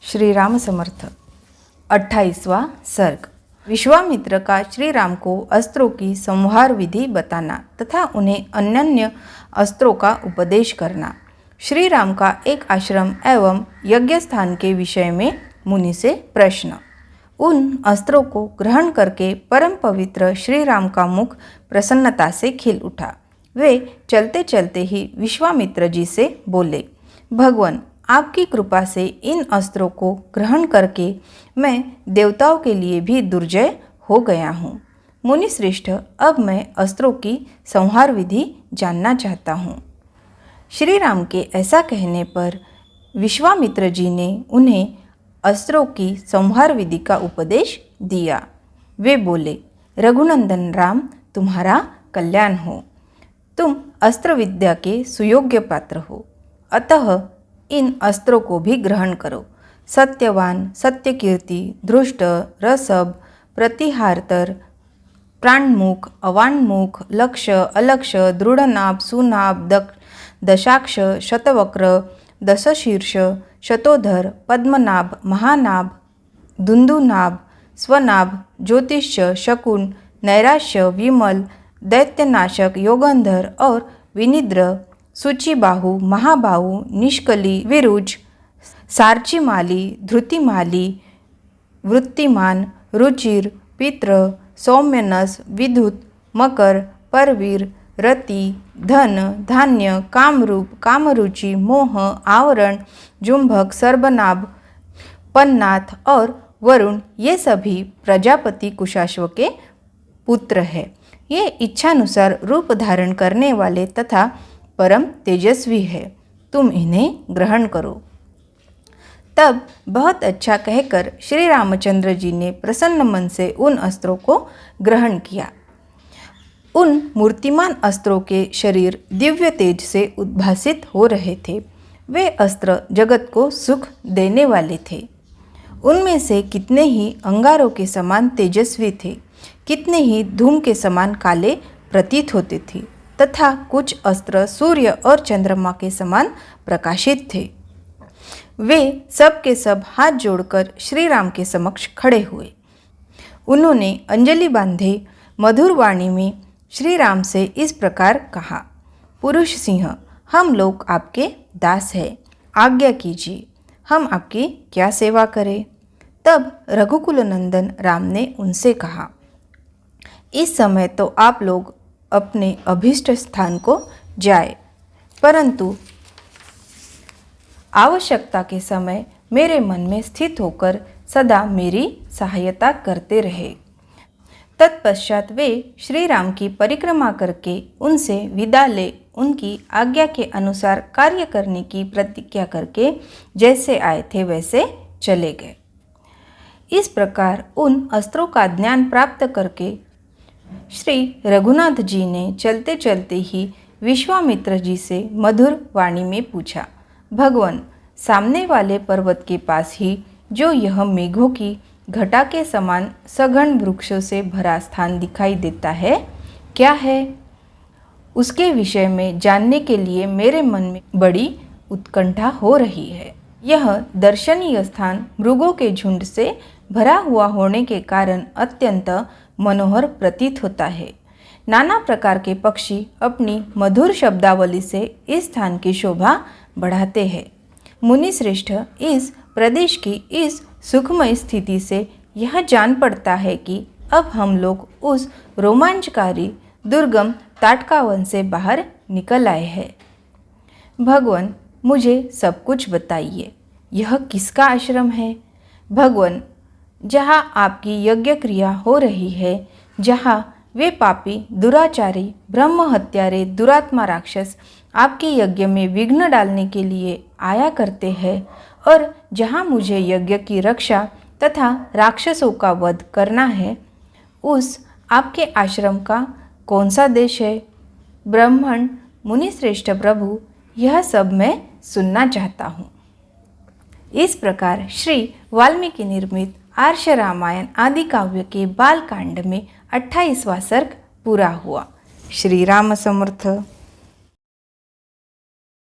श्री राम समर्थ। 28वां सर्ग। विश्वामित्र का श्री राम को अस्त्रों की संहार विधि बताना तथा उन्हें अन्य अस्त्रों का उपदेश करना। श्री राम का एक आश्रम एवं यज्ञ स्थान के विषय में मुनि से प्रश्न। उन अस्त्रों को ग्रहण करके परम पवित्र श्री राम का मुख प्रसन्नता से खिल उठा। वे चलते चलते ही विश्वामित्र जी से बोले, भगवान, आपकी कृपा से इन अस्त्रों को ग्रहण करके मैं देवताओं के लिए भी दुर्जय हो गया हूँ। मुनि श्रेष्ठ, अब मैं अस्त्रों की संहार विधि जानना चाहता हूँ। श्री राम के ऐसा कहने पर विश्वामित्र जी ने उन्हें अस्त्रों की संहार विधि का उपदेश दिया। वे बोले, रघुनंदन राम, तुम्हारा कल्याण हो। तुम अस्त्र विद्या के सुयोग्य पात्र हो, अतः इन अस्त्रों को भी ग्रहण करो। सत्यवान, सत्यकीर्ति, धृष्ट, रसभ, प्रतिहारतर, प्राणमुख, अवान्मुख, लक्ष्य, अलक्ष्य, दृढ़नाभ, सुनाभ, दशाक्ष, शतवक्र, दशशीर्ष, शतोधर, पद्मनाभ, महानाभ, धुंधुनाभ, स्वनाभ, ज्योतिष्य, शकुन, नैराश्य, विमल, दैत्यनाशक, योगंधर और विनिद्र, सूचिबाहु, महाबाहु, निष्कली, विरुज, सार्चिमाली, धृतिमाली, वृत्तिमान, रुचिर, पित्र, सौम्यनस, विद्युत, मकर, परवीर, रति, धन, धान्य, कामरूप, कामरुचि, मोह, आवरण, जुंभक, सर्वनाभ, पन्नाथ और वरुण, ये सभी प्रजापति कुशाश्व के पुत्र हैं। ये इच्छानुसार रूप धारण करने वाले तथा परम तेजस्वी है। तुम इन्हें ग्रहण करो। तब बहुत अच्छा कहकर श्री रामचंद्र जी ने प्रसन्न मन से उन अस्त्रों को ग्रहण किया। उन मूर्तिमान अस्त्रों के शरीर दिव्य तेज से उद्भासित हो रहे थे। वे अस्त्र जगत को सुख देने वाले थे। उनमें से कितने ही अंगारों के समान तेजस्वी थे, कितने ही धूम के समान काले प्रतीत होते थे तथा कुछ अस्त्र सूर्य और चंद्रमा के समान प्रकाशित थे। वे सब के सब हाथ जोड़कर श्री राम के समक्ष खड़े हुए। उन्होंने अंजलि बांधे मधुर वाणी में श्री राम से इस प्रकार कहा, पुरुष सिंह, हम लोग आपके दास हैं, आज्ञा कीजिए, हम आपकी क्या सेवा करें। तब रघुकुल नंदन राम ने उनसे कहा, इस समय तो आप लोग अपने अभीष्ट स्थान को जाए, परंतु आवश्यकता के समय मेरे मन में स्थित होकर सदा मेरी सहायता करते रहे। तत्पश्चात वे श्री राम की परिक्रमा करके उनसे विदा ले उनकी आज्ञा के अनुसार कार्य करने की प्रतिज्ञा करके जैसे आए थे वैसे चले गए। इस प्रकार उन अस्त्रों का ज्ञान प्राप्त करके श्री रघुनाथ जी ने चलते चलते ही विश्वामित्र जी से मधुर वाणी में पूछा, भगवान, सामने वाले पर्वत के पास ही जो यह मेघों की घटा के समान सघन वृक्षों से भरा स्थान दिखाई देता है, क्या है? उसके विषय में जानने के लिए मेरे मन में बड़ी उत्कंठा हो रही है। यह दर्शनीय स्थान मृगों के झुंड से भरा हुआ होने के कारण अत्यंत मनोहर प्रतीत होता है। नाना प्रकार के पक्षी अपनी मधुर शब्दावली से इस स्थान की शोभा बढ़ाते हैं। मुनि श्रेष्ठ, इस प्रदेश की इस सुखमय स्थिति से यह जान पड़ता है कि अब हम लोग उस रोमांचकारी दुर्गम ताटकावन से बाहर निकल आए हैं। भगवान, मुझे सब कुछ बताइए, यह किसका आश्रम है? भगवान, जहाँ आपकी यज्ञ क्रिया हो रही है, जहाँ वे पापी, दुराचारी, ब्रह्म हत्यारे, दुरात्मा राक्षस आपके यज्ञ में विघ्न डालने के लिए आया करते हैं, और जहाँ मुझे यज्ञ की रक्षा तथा राक्षसों का वध करना है, उस आपके आश्रम का कौन सा देश है? ब्राह्मण, मुनि श्रेष्ठ प्रभु, यह सब मैं सुनना चाहता हूँ। इस प्रकार श्री वाल्मीकि निर्मित आर्ष रामायण आदि काव्य के बालकांड में 28वां सर्ग पूरा हुआ। श्री राम समर्थ।